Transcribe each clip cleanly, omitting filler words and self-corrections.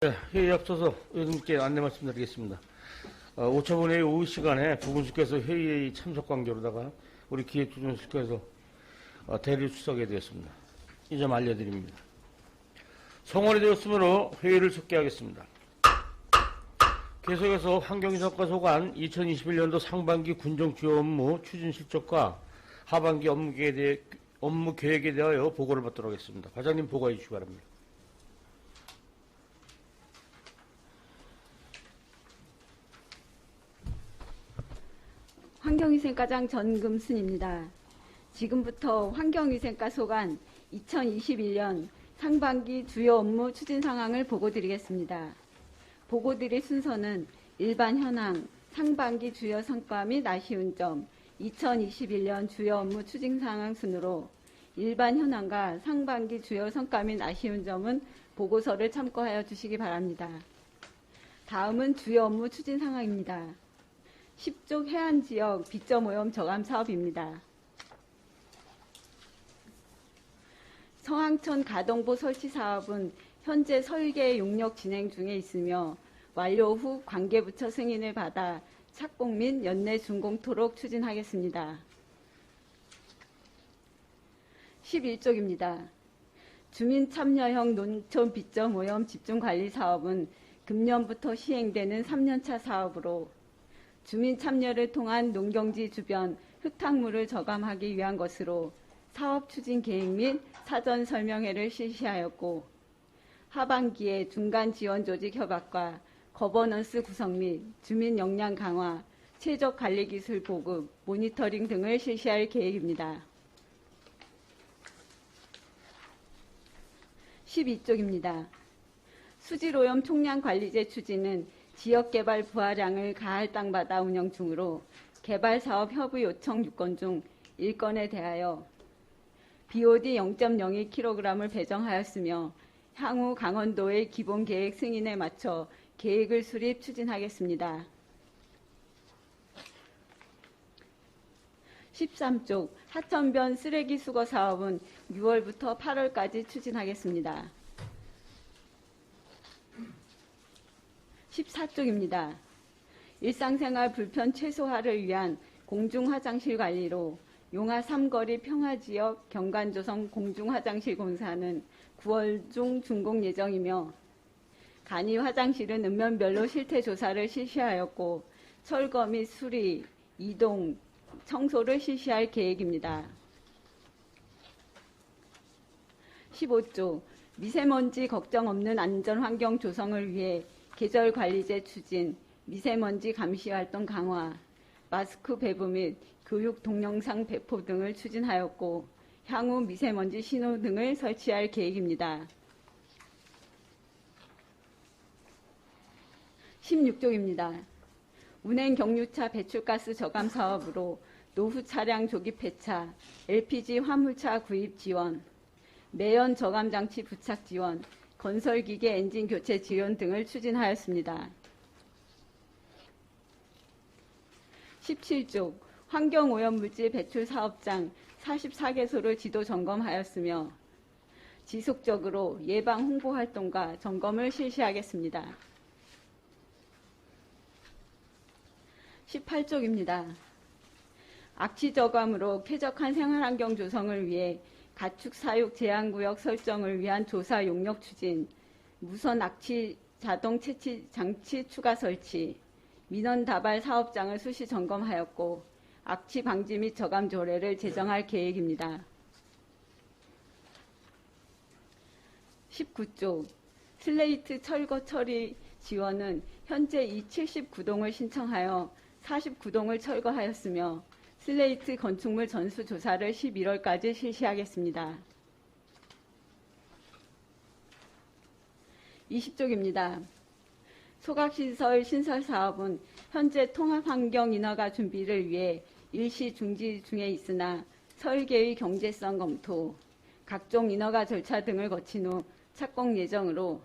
네, 회의에 앞서서 의원님께 안내 말씀드리겠습니다. 5차 회의 오후 시간에 부군수께서 회의에 참석 관계로다가 우리 기획조정실께서 대리 수석에 되었습니다. 이 점 알려드립니다. 성원이 되었으므로 회의를 속개하겠습니다. 계속해서 환경정과소관 2021년도 상반기 군정 주요 업무 추진 실적과 하반기 업무 계획에 대하여 보고를 받도록 하겠습니다. 과장님 보고해 주시기 바랍니다. 환경위생과장 전금순입니다. 지금부터 환경위생과 소관 2021년 상반기 주요 업무 추진 상황을 보고드리겠습니다. 보고드릴 순서는 일반 현황, 상반기 주요 성과 및 아쉬운 점, 2021년 주요 업무 추진 상황 순으로 일반 현황과 상반기 주요 성과 및 아쉬운 점은 보고서를 참고하여 주시기 바랍니다. 다음은 주요 업무 추진 상황입니다. 10쪽 해안지역 빗점 오염 저감 사업입니다. 성황천 가동보 설치 사업은 현재 설계 용역 진행 중에 있으며 완료 후 관계부처 승인을 받아 착공 및 연내 준공토록 추진하겠습니다. 11쪽입니다. 주민 참여형 농촌 빗점 오염 집중관리 사업은 금년부터 시행되는 3년차 사업으로 주민 참여를 통한 농경지 주변 흙탕물을 저감하기 위한 것으로 사업 추진 계획 및 사전 설명회를 실시하였고 하반기에 중간 지원 조직 협약과 거버넌스 구성 및 주민 역량 강화, 최적 관리 기술 보급, 모니터링 등을 실시할 계획입니다. 12쪽입니다. 수질오염 총량 관리제 추진은 지역개발 부하량을 가할 땅마다 운영 중으로 개발사업 협의 요청 6건 중 1건에 대하여 BOD 0.02kg을 배정하였으며 향후 강원도의 기본계획 승인에 맞춰 계획을 수립 추진하겠습니다. 13쪽 하천변 쓰레기 수거 사업은 6월부터 8월까지 추진하겠습니다. 14쪽입니다. 일상생활 불편 최소화를 위한 공중화장실 관리로 용화 3거리 평화지역 경관조성 공중화장실 공사는 9월 중 준공 예정이며 간이 화장실은 읍면별로 실태조사를 실시하였고 철거 및 수리, 이동, 청소를 실시할 계획입니다. 15조 미세먼지 걱정 없는 안전환경 조성을 위해 계절관리제 추진, 미세먼지 감시 활동 강화, 마스크 배부 및 교육 동영상 배포 등을 추진하였고 향후 미세먼지 신호 등을 설치할 계획입니다. 16조입니다. 운행 경유차 배출가스 저감 사업으로 노후 차량 조기 폐차, LPG 화물차 구입 지원, 매연 저감 장치 부착 지원, 건설기계 엔진 교체 지원 등을 추진하였습니다. 17조 환경오염물질 배출 사업장 44개소를 지도 점검하였으며 지속적으로 예방 홍보 활동과 점검을 실시하겠습니다. 18쪽입니다. 악취 저감으로 쾌적한 생활환경 조성을 위해 가축 사육 제한구역 설정을 위한 조사 용역 추진, 무선 악취 자동 채취 장치 추가 설치, 민원 다발 사업장을 수시 점검하였고 악취 방지 및 저감 조례를 제정할 계획입니다. 19조 슬레이트 철거 처리 지원은 현재 이 79동을 신청하여 49동을 철거하였으며 슬레이트 건축물 전수 조사를 11월까지 실시하겠습니다. 20쪽입니다. 소각시설 신설 사업은 현재 통합환경 인허가 준비를 위해 일시 중지 중에 있으나 설계의 경제성 검토, 각종 인허가 절차 등을 거친 후 착공 예정으로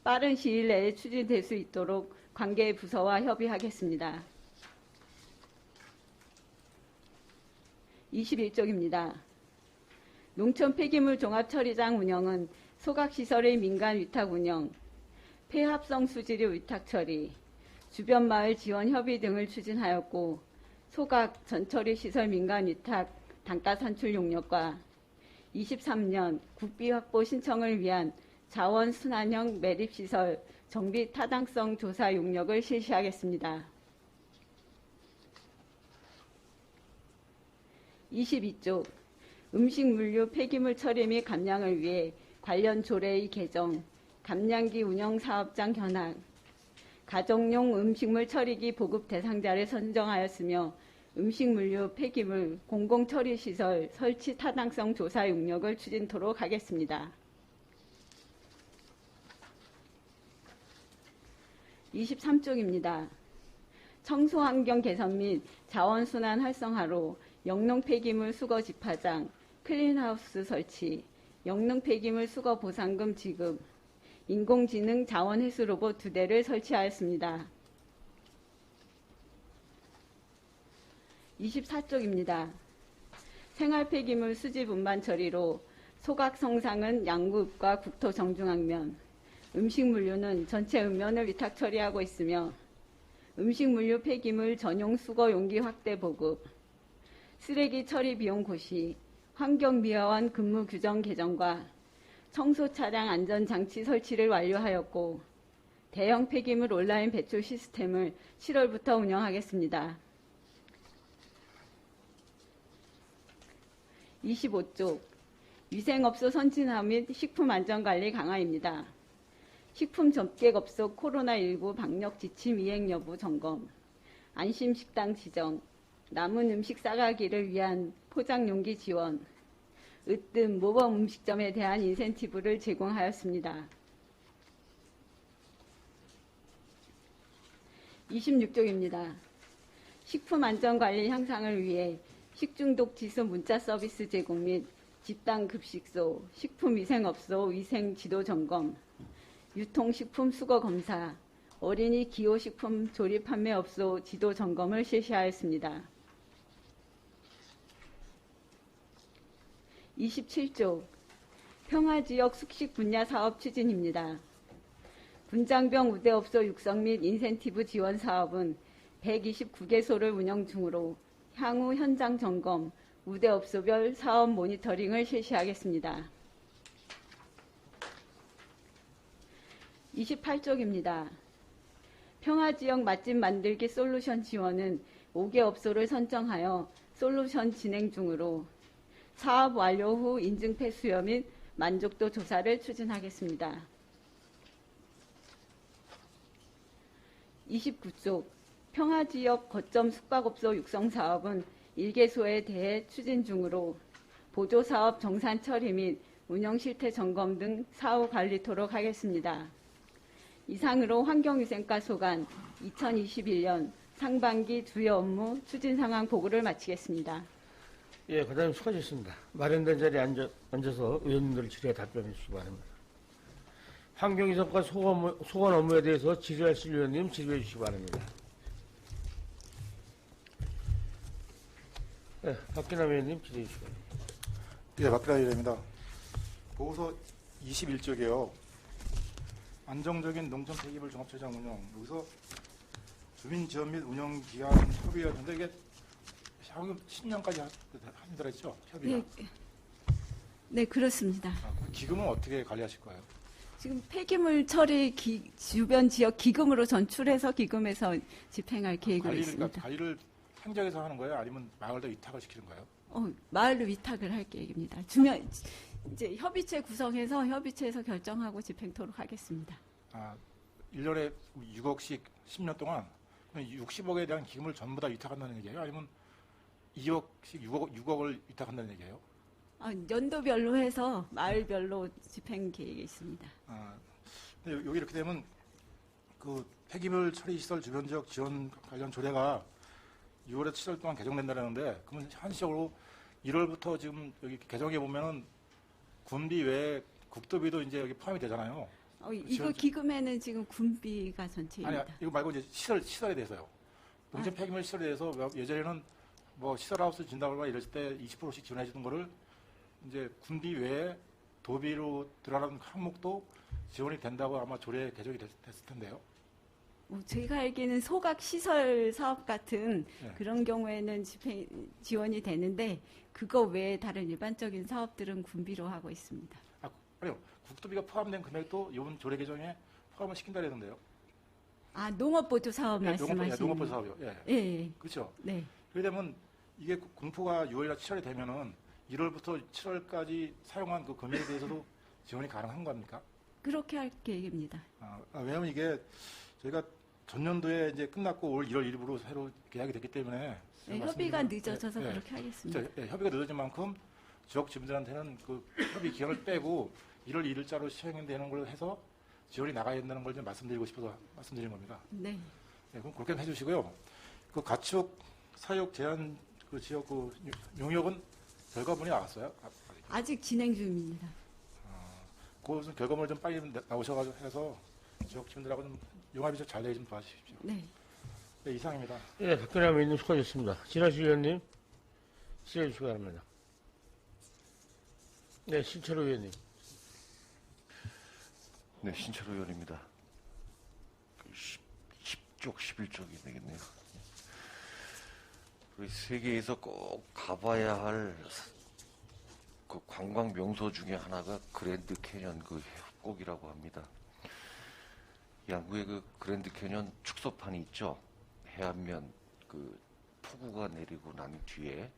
빠른 시일 내에 추진될 수 있도록 관계 부서와 협의하겠습니다. 21쪽입니다. 농촌 폐기물 종합처리장 운영은 소각시설의 민간 위탁 운영, 폐합성 수지류 위탁 처리, 주변 마을 지원 협의 등을 추진하였고 소각 전처리 시설 민간 위탁 단가 산출 용역과 23년 국비 확보 신청을 위한 자원 순환형 매립 시설 정비 타당성 조사 용역을 실시하겠습니다. 22쪽 음식물류 폐기물 처리 및 감량을 위해 관련 조례의 개정, 감량기 운영 사업장 현황, 가정용 음식물 처리기 보급 대상자를 선정하였으며 음식물류 폐기물 공공처리시설 설치 타당성 조사 용역을 추진토록 하겠습니다. 23쪽입니다. 청소환경 개선 및 자원순환 활성화로 영농 폐기물 수거 집화장, 클린하우스 설치, 영농 폐기물 수거 보상금 지급, 인공지능 자원 회수 로봇 2대를 설치하였습니다. 24쪽입니다. 생활 폐기물 수집 운반 처리로 소각 성상은 양구읍과 국토 정중앙면, 음식물류는 전체 읍면을 위탁 처리하고 있으며 음식물류 폐기물 전용 수거 용기 확대 보급, 쓰레기 처리 비용 고시, 환경미화원 근무 규정 개정과 청소 차량 안전장치 설치를 완료하였고 대형 폐기물 온라인 배출 시스템을 7월부터 운영하겠습니다. 25쪽 위생업소 선진화 및 식품안전관리 강화입니다. 식품 접객업소 코로나19 방역 지침 이행 여부 점검, 안심식당 지정, 남은 음식 싸가기를 위한 포장용기 지원, 으뜸 모범 음식점에 대한 인센티브를 제공하였습니다. 26쪽입니다. 식품안전관리 향상을 위해 식중독 지수 문자 서비스 제공 및 집단 급식소, 식품위생업소 위생 지도 점검, 유통식품 수거 검사, 어린이 기호식품 조립 판매업소 지도 점검을 실시하였습니다. 27조 평화지역 숙식 분야 사업 추진입니다. 분장병 우대업소 육성 및 인센티브 지원 사업은 129개소를 운영 중으로 향후 현장 점검, 우대업소별 사업 모니터링을 실시하겠습니다. 28쪽입니다. 평화지역 맛집 만들기 솔루션 지원은 5개 업소를 선정하여 솔루션 진행 중으로 사업 완료 후 인증패 수여 및 만족도 조사를 추진하겠습니다. 29쪽 평화지역 거점 숙박업소 육성 사업은 1개소에 대해 추진 중으로 보조사업 정산 처리 및 운영 실태 점검 등 사후 관리토록 하겠습니다. 이상으로 환경위생과 소관 2021년 상반기 주요 업무 추진 상황 보고를 마치겠습니다. 예, 과장님 수고하셨습니다. 마련된 자리에 앉아서 의원님들 질의에 답변해 주시기 바랍니다. 환경위생과 소관 업무에 대해서 질의하실 의원님 질의해 주시기 바랍니다. 네, 박기남 의원님 질의해 주시기 바랍니다. 네, 박기남 의원입니다. 보고서 21쪽이요. 안정적인 농촌 폐기물 종합처리장 운영. 여기서 주민 지원 및 운영 기한 협의였는데 이게 향후 10년까지 한다고 했죠? 협의가. 네, 그렇습니다. 그 기금은 어떻게 관리하실 거예요? 지금 폐기물 처리 주변 지역 기금으로 전출해서 기금에서 집행할 계획으로 있습니다. 관리를 행정에서 하는 거예요? 아니면 마을도 위탁을 시키는 거예요? 마을로 위탁을 할 계획입니다. 이제 협의체 구성해서 협의체에서 결정하고 집행토록 하겠습니다. 1년에 6억씩 10년 동안 60억에 대한 기금을 전부 다 위탁한다는 얘기예요? 아니면 2억씩 6억을 위탁한다는 얘기예요? 연도별로 해서 마을별로 집행 계획이 있습니다. 근데 여기 이렇게 되면 그 폐기물 처리 시설 주변 지역 지원 관련 조례가 6월에서 7월 동안 개정된다는데 그러면 한시적으로 1월부터 지금 여기 개정해 보면은 군비 외에 국도비도 이제 여기 포함이 되잖아요. 이거 기금에는 지금 군비가 전체입니다. 아니, 이거 말고 이제 시설에 대해서요. 농촌 폐기물 시설에 대해서 예전에는 뭐 시설하우스 진다거나 이랬을 때 20%씩 지원해 주는 거를 이제 군비 외에 도비로 들어가는 항목도 지원이 된다고 아마 조례 개정이 됐을 텐데요. 저희가 알기에는 소각 시설 사업 같은 네. 그런 경우에는 지원이 되는데 그거 외에 다른 일반적인 사업들은 군비로 하고 있습니다. 아니요. 국토비가 포함된 금액도 이번 조례 개정에 포함을 시킨다 그랬는데요. 농업보조 사업 예, 말씀하시는 농업부 사업이요. 예. 예. 그렇죠. 네. 그렇게 되면 이게 공포가 6월이나 7월이 되면은 1월부터 7월까지 사용한 그 금액에 대해서도 지원이 가능한 겁니까? 그렇게 할 계획입니다. 왜냐하면 이게 저희가 전년도에 이제 끝났고 올 1월 1일부로 새로 계약이 됐기 때문에 네, 협의가 늦어져서 예, 예. 그렇게 하겠습니다. 그렇죠. 예, 협의가 늦어진 만큼 지역 주민들한테는 그 협의 기간을 빼고 1월 1일자로 시행되는 걸 해서 지원이 나가야 된다는 걸 좀 말씀드리고 싶어서 말씀드린 겁니다. 네. 네, 그럼 그렇게 해주시고요. 그 가축 사육 제한 그 지역 그 용역은 결과물이 나왔어요? 아직 진행 중입니다. 그것은 결과물 좀 빨리 나오셔가지고 해서 지역 주민들하고 좀 용합이 좀 잘 되게 좀 도와주십시오. 네. 네, 이상입니다. 예, 박근혜 의원님 수고하셨습니다. 지라시 의원님, 질의해 주시기 바랍니다. 네, 신철호 의원님. 네, 신철호 의원입니다. 10쪽, 11쪽이 되겠네요. 우리 세계에서 꼭 가봐야 할 그 관광 명소 중에 하나가 그랜드 캐년 그 협곡이라고 합니다. 양구에 그 그랜드 캐년 축소판이 있죠. 해안면 그 폭우가 내리고 난 뒤에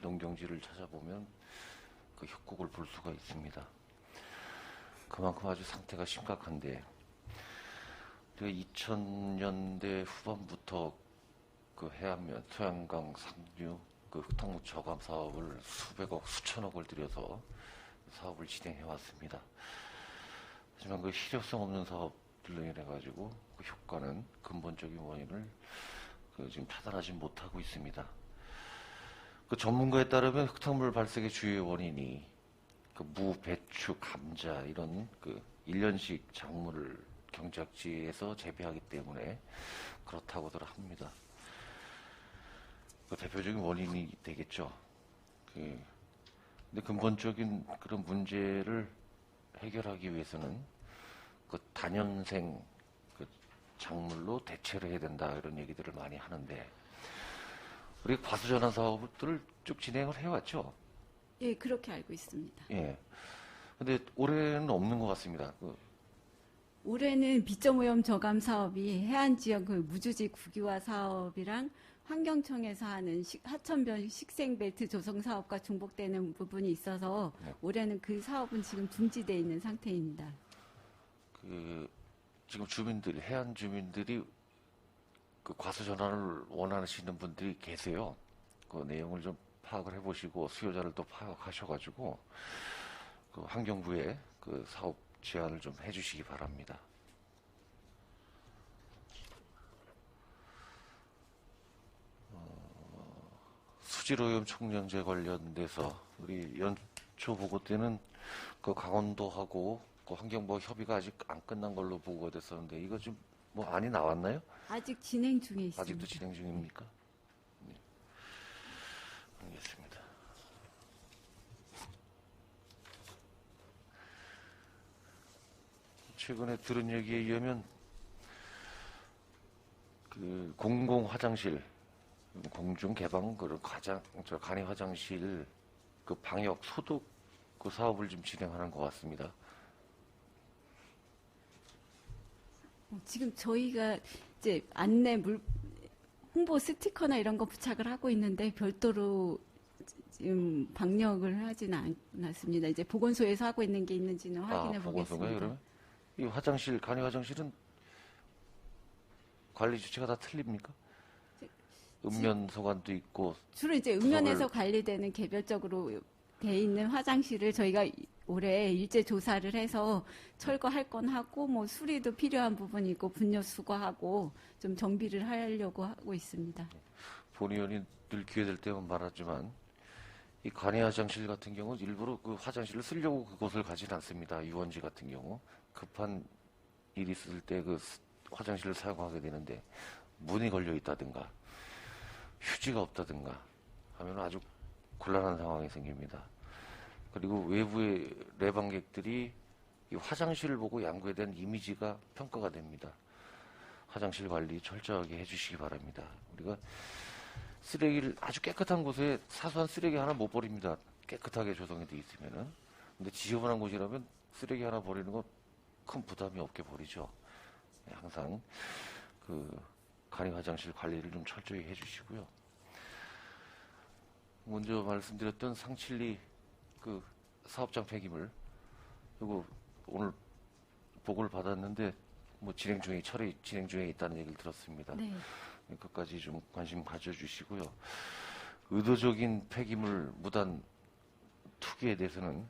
농경지를 찾아보면 그 협곡을 볼 수가 있습니다. 그만큼 아주 상태가 심각한데 2000년대 후반부터 그 해안면 소양강 상류 그 흙탕물 저감 사업을 수백억 수천억을 들여서 사업을 진행해 왔습니다. 하지만 그 실효성 없는 사업들로 인해 가지고 그 효과는 근본적인 원인을 그 지금 차단하지 못하고 있습니다. 그 전문가에 따르면 흙탕물 발생의 주요 원인이 그 무, 배추, 감자 이런 그 1년씩 작물을 경작지에서 재배하기 때문에 그렇다고들 합니다. 그 대표적인 원인이 되겠죠. 근데 근본적인 그런 문제를 해결하기 위해서는 그 다년생 그 작물로 대체를 해야 된다 이런 얘기들을 많이 하는데 우리 과수전환 사업들을 쭉 진행을 해왔죠. 예, 그렇게 알고 있습니다. 예. 근데 올해는 없는 것 같습니다. 올해는 비점오염 저감 사업이 해안 지역 그 무주지 국유화 사업이랑 환경청에서 하는 하천변 식생벨트 조성 사업과 중복되는 부분이 있어서 네. 올해는 그 사업은 지금 중지되어 있는 상태입니다. 지금 주민들, 해안 주민들이 그 과수 전환을 원하시는 분들이 계세요. 그 내용을 좀 파악을 해보시고 수요자를 또 파악하셔가지고 그 환경부에 그 사업 제안을 좀 해주시기 바랍니다. 수질오염 총량제 관련돼서 우리 연초 보고 때는 그 강원도하고 그 환경부 협의가 아직 안 끝난 걸로 보고가 됐었는데 이거 좀 뭐 안이 나왔나요? 아직 진행 중에 있습니다. 아직도 진행 중입니까? 네. 알겠습니다. 최근에 들은 얘기에 의하면 그 공공 화장실, 공중 개방 그런 간이 화장실 그 방역 소독 그 사업을 좀 진행하는 것 같습니다. 지금 저희가 이제 홍보 스티커나 이런 거 부착을 하고 있는데 별도로 지금 방역을 하지는 않았습니다. 이제 보건소에서 하고 있는 게 있는지는 확인해 보겠습니다. 그러면 이 화장실, 간이 화장실은 관리 주체가 다 틀립니까? 읍면 소관도 있고 주로 이제 읍면에서 관리되는 개별적으로 돼 있는 화장실을 저희가 올해 일제 조사를 해서 철거할 건 하고 뭐 수리도 필요한 부분이 있고 분뇨 수거하고 좀 정비를 하려고 하고 있습니다. 본 의원이 늘 기회 될 때만 말하지만 이 간이 화장실 같은 경우 일부러 그 화장실을 쓰려고 그곳을 가진 않습니다. 유원지 같은 경우 급한 일이 있을 때 그 화장실을 사용하게 되는데 문이 걸려 있다든가 휴지가 없다든가 하면 아주 곤란한 상황이 생깁니다. 그리고 외부의 내방객들이 이 화장실을 보고 양구에 대한 이미지가 평가가 됩니다. 화장실 관리 철저하게 해주시기 바랍니다. 우리가 쓰레기를 아주 깨끗한 곳에 사소한 쓰레기 하나 못 버립니다. 깨끗하게 조성이 돼 있으면은. 근데 지저분한 곳이라면 쓰레기 하나 버리는 거 큰 부담이 없게 버리죠. 네, 항상 그 간이 화장실 관리를 좀 철저히 해주시고요. 먼저 말씀드렸던 상칠리 그 사업장 폐기물, 이거 오늘 보고를 받았는데 뭐 처리 진행 중에 있다는 얘기를 들었습니다. 네. 끝까지 좀 관심 가져주시고요. 의도적인 폐기물 무단 투기에 대해서는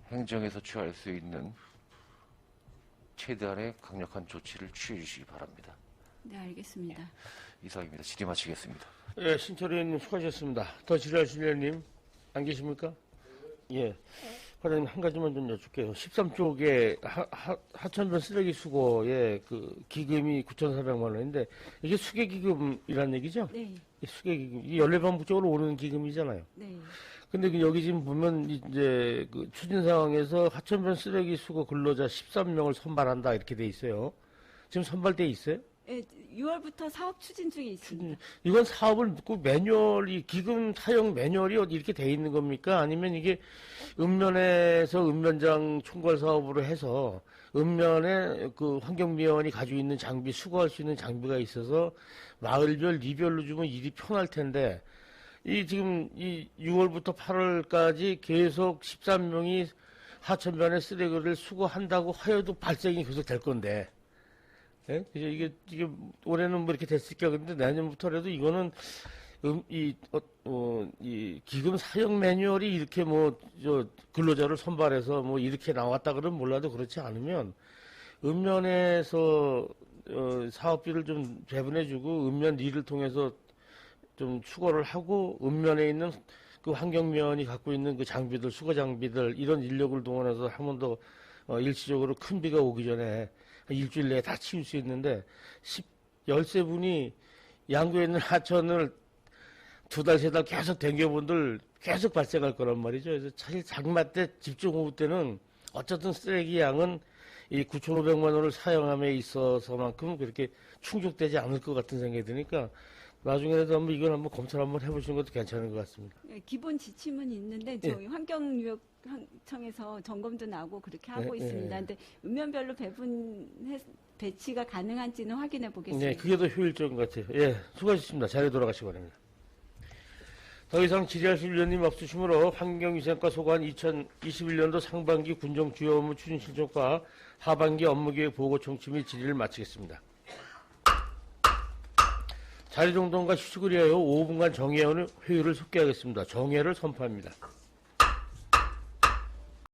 행정에서 취할 수 있는 최대한의 강력한 조치를 취해 주시기 바랍니다. 네, 알겠습니다. 이상입니다. 질의 마치겠습니다. 예, 신철 의원님 수고하셨습니다. 더 질의하실 의원님 안 계십니까? 예. 과장님 한 가지만 좀 여쭐게요. 13쪽에 하천변 쓰레기 수거에 그 기금이 9,400만 원인데 이게 수계기금이란 얘기죠? 네. 이 수계기금. 이게 연례반복적으로 오르는 기금이잖아요. 네. 근데 여기 지금 보면 이제 그 추진 상황에서 하천변 쓰레기 수거 근로자 13명을 선발한다 이렇게 돼 있어요. 지금 선발돼 있어요? 예, 6월부터 사업 추진 중에 있습니다. 이건 사업을 묻고 매뉴얼이 기금 사용 매뉴얼이 이렇게 돼 있는 겁니까? 아니면 이게 읍면에서 읍면장 총괄 사업으로 해서 읍면에 그 환경미화원이 가지고 있는 장비 수거할 수 있는 장비가 있어서 마을별 리별로 주면 일이 편할 텐데 이 지금 이 6월부터 8월까지 계속 13명이 하천변에 쓰레기를 수거한다고 하여도 발생이 계속 될 건데. 예? 이게 올해는 뭐 이렇게 됐을까? 근데 내년부터라도 이거는, 이 기금 사용 매뉴얼이 이렇게 근로자를 선발해서 이렇게 나왔다 그러면 몰라도 그렇지 않으면, 읍면에서, 사업비를 좀 배분해주고, 읍면 리를 통해서 좀 수거를 하고, 읍면에 있는 그 환경면이 갖고 있는 그 장비들, 수거 장비들, 이런 인력을 동원해서 한 번 더, 일시적으로 큰 비가 오기 전에, 일주일 내에 다 치울 수 있는데 13분이 양구에 있는 하천을 2달, 3달 계속 댕겨본들 계속 발생할 거란 말이죠. 그래서 사실 장마 때 집중호우 때는 어쨌든 쓰레기 양은 이 9,500만 원을 사용함에 있어서만큼 그렇게 충족되지 않을 것 같은 생각이 드니까 나중에라도 한번 이건 한번 검토를 한번 해보시는 것도 괜찮은 것 같습니다. 예, 기본 지침은 있는데 저희 환경유역청에서 점검도 나고 그렇게 하고 네, 있습니다. 네. 근데 읍면별로 배치가 가능한지는 확인해 보겠습니다. 네, 그게 더 효율적인 것 같아요. 예, 수고하셨습니다. 자리에 돌아가시기 바랍니다. 더 이상 질의하실 위원님 없으시므로 환경위생과 소관 2021년도 상반기 군정 주요 업무 추진 신청과 하반기 업무계획 보고 청취 및 질의를 마치겠습니다. 자리 정돈과 휴식을 위하여 5분간 정회의를 속개하겠습니다. 정회를 선포합니다.